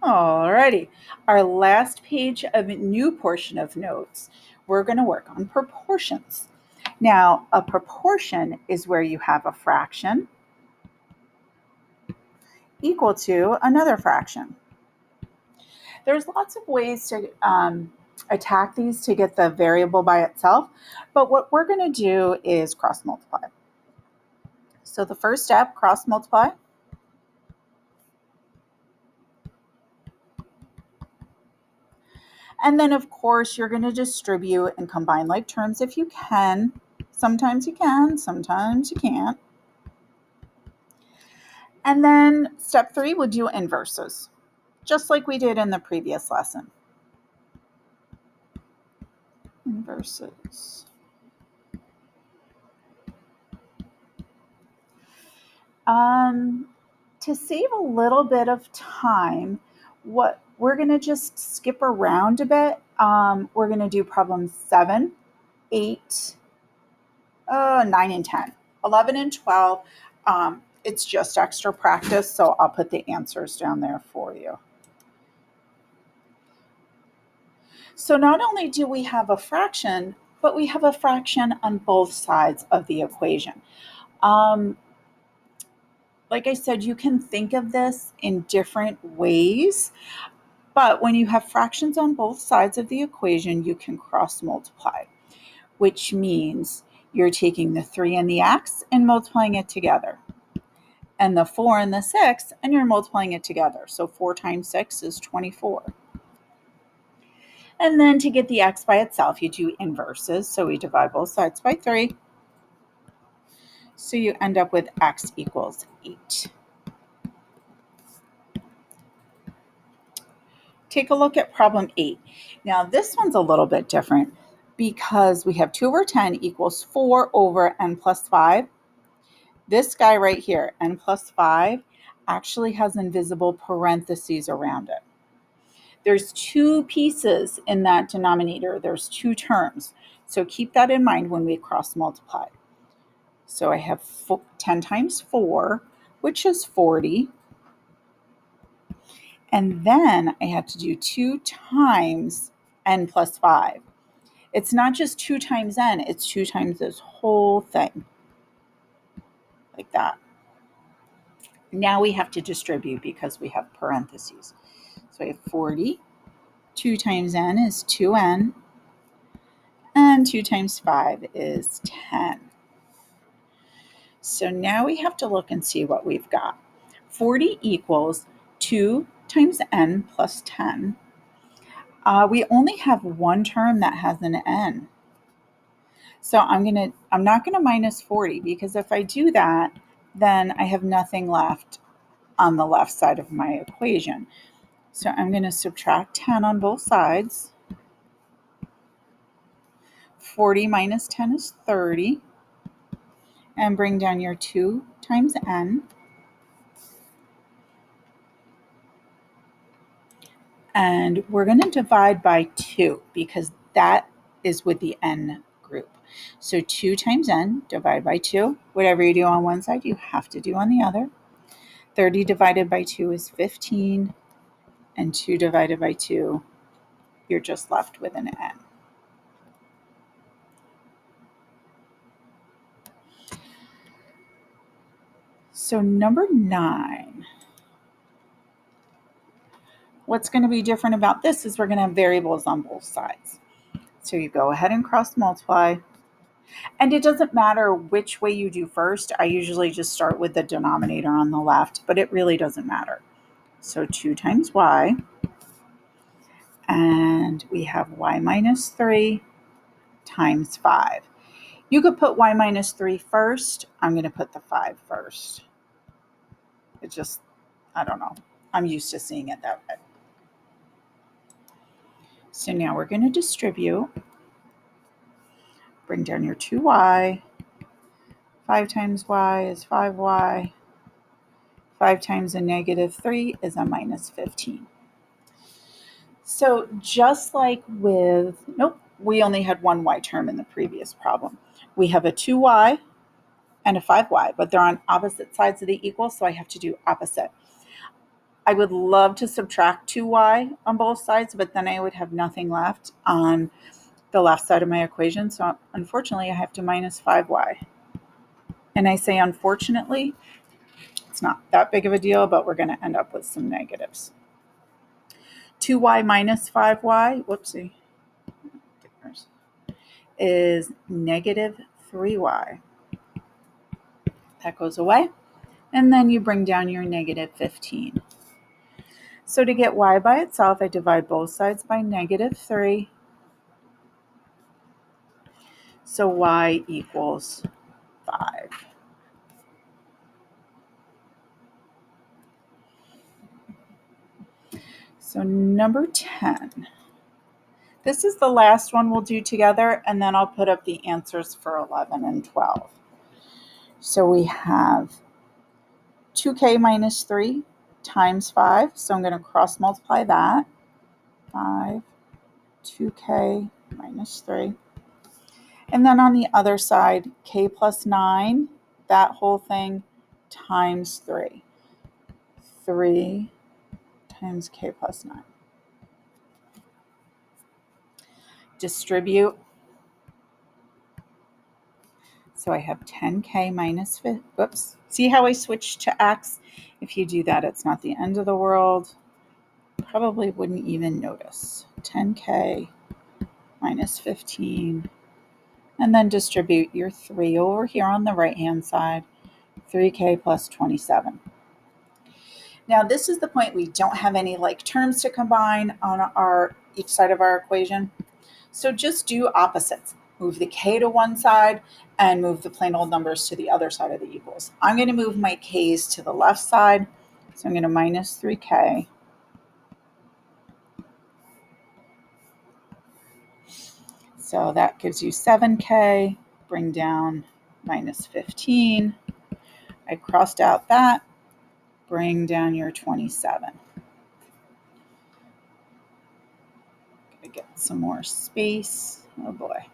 Alrighty, our last page of a new portion of notes, we're going to work on proportions. Now, a proportion is where you have a fraction equal to another fraction. There's lots of ways to attack these to get the variable by itself, but what we're going to do is cross multiply. So the first step, cross multiply. And then, of course, you're going to distribute and combine like terms if you can. Sometimes you can, sometimes you can't. And then step 3, we'll do inverses, just like we did in the previous lesson. Inverses. To save a little bit of time, what we're going to just skip around a bit. We're going to do problems 7, 8, 9, and 10. 11 and 12. It's just extra practice, so I'll put the answers down there for you. So not only do we have a fraction, but we have a fraction on both sides of the equation. Like I said, you can think of this in different ways, but when you have fractions on both sides of the equation, you can cross multiply, which means you're taking the 3 and the x and multiplying it together, and the 4 and the 6, and you're multiplying it together. So 4 times 6 is 24. And then to get the x by itself, you do inverses. So we divide both sides by 3. So you end up with x equals 8. Take a look at problem 8. Now this one's a little bit different because we have 2 over 10 equals 4 over n plus 5. This guy right here, n plus 5, actually has invisible parentheses around it. There's 2 pieces in that denominator. There's 2 terms. So keep that in mind when we cross multiply. So I have 10 times 4, which is 40. And then I have to do 2 times n plus 5. It's not just 2 times n, it's 2 times this whole thing. Like that. Now we have to distribute because we have parentheses. So I have 40. 2 times n is 2n. And 2 times 5 is 10. So now we have to look and see what we've got. 40 equals 2 times n plus 10. We only have one term that has an n. So I'm not gonna minus 40 because if I do that, then I have nothing left on the left side of my equation. So I'm gonna subtract 10 on both sides. 40 minus 10 is 30. And bring down your 2 times n. And we're going to divide by 2 because that is with the n group. So 2 times n, divide by 2. Whatever you do on one side, you have to do on the other. 30 divided by 2 is 15. And 2 divided by 2, you're just left with an n. So number 9. What's going to be different about this is we're going to have variables on both sides. So you go ahead and cross multiply. And it doesn't matter which way you do first. I usually just start with the denominator on the left, but it really doesn't matter. So 2 times y, and we have y minus 3 times 5. You could put y minus 3 first. I'm going to put the 5 first. It just, I don't know. I'm used to seeing it that way. So now we're going to distribute. Bring down your 2y. 5 times y is 5y. 5 times a negative 3 is a minus 15. So just like with, we only had one y term in the previous problem. We have a 2y and a 5y, but they're on opposite sides of the equal, so I have to do opposite. I would love to subtract 2y on both sides, but then I would have nothing left on the left side of my equation. So unfortunately, I have to minus 5y. And I say unfortunately, it's not that big of a deal, but we're going to end up with some negatives. 2y minus 5y, whoopsie, is negative 3y. That goes away. And then you bring down your negative 15. So to get y by itself, I divide both sides by negative 3. So y equals 5. So number 10. This is the last one we'll do together, and then I'll put up the answers for 11 and 12. So we have 2k minus 3 times 5. So I'm going to cross multiply that. 5, 2k minus 3. And then on the other side, k plus 9, that whole thing times 3. 3 times k plus 9. Distribute. So I have 10k minus 5. Whoops. See how I switched to x? If you do that, it's not the end of the world. Probably wouldn't even notice. 10k minus 15. And then distribute your 3 over here on the right-hand side. 3k plus 27. Now, this is the point we don't have any like terms to combine on each side of our equation. So just do opposites. Move the k to one side and move the plain old numbers to the other side of the equals. I'm going to move my k's to the left side. So I'm going to minus 3k. So that gives you 7k. Bring down minus 15. I crossed out that. Bring down your 27. Gotta get some more space. Oh boy.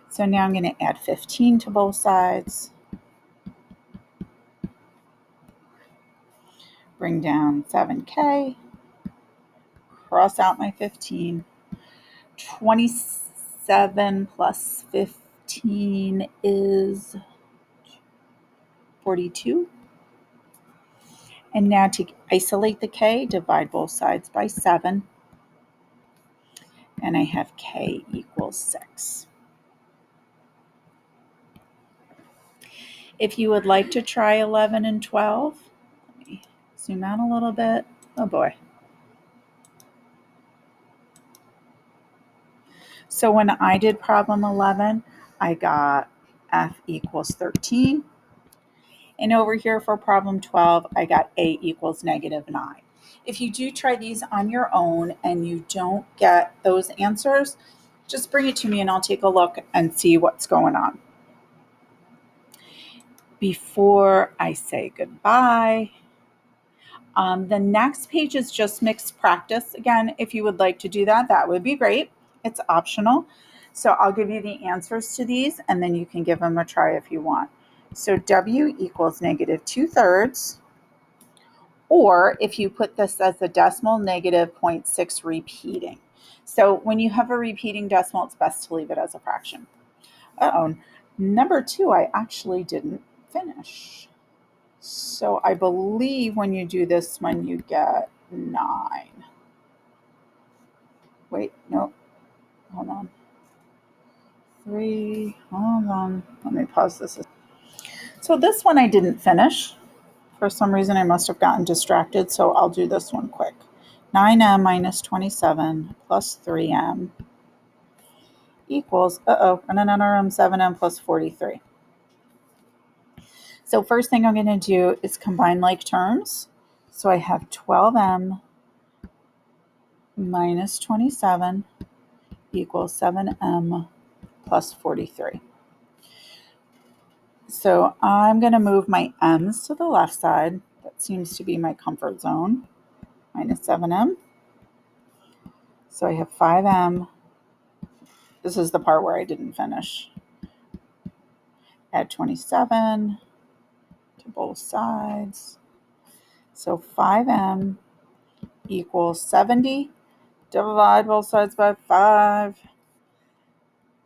So now I'm going to add 15 to both sides. Bring down 7k. Cross out my 15. 27 plus 15 is 42. And now to isolate the k, divide both sides by 7. And I have k equals 6. If you would like to try 11 and 12, let me zoom out a little bit. Oh boy. So when I did problem 11, I got f equals 13. And over here for problem 12, I got a equals negative 9. If you do try these on your own and you don't get those answers, just bring it to me and I'll take a look and see what's going on. Before I say goodbye, the next page is just mixed practice. Again, if you would like to do that, that would be great. It's optional. So I'll give you the answers to these and then you can give them a try if you want. So W equals negative 2/3. Or if you put this as a decimal, negative 0.6 repeating. So when you have a repeating decimal, it's best to leave it as a fraction. Number 2, I actually didn't finish. So I believe when you do this one, you get 9. Wait, no, hold on. 3, hold on. Let me pause this. So this one I didn't finish. For some reason, I must have gotten distracted, so I'll do this one quick. 9m minus 27 plus 3m equals, and another m, 7m plus 43. So first thing I'm going to do is combine like terms. So I have 12m minus 27 equals 7m plus 43. So I'm going to move my m's to the left side. That seems to be my comfort zone. Minus 7m. So I have 5m. This is the part where I didn't finish. Add 27 to both sides. So 5m equals 70. Divide both sides by 5.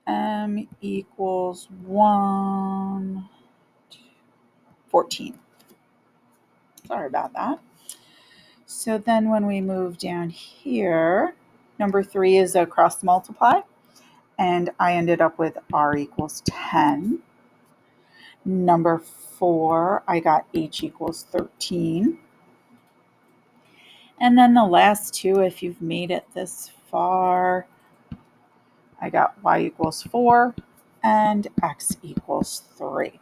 M equals 1, 14. Sorry about that. So then when we move down here, number 3 is a cross multiply, and I ended up with R equals 10. Number 4, I got H equals 13. And then the last two, if you've made it this far, I got Y equals 4 and X equals 3.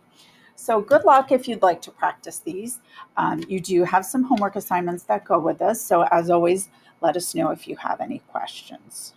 So good luck if you'd like to practice these. You do have some homework assignments that go with this. So as always, let us know if you have any questions.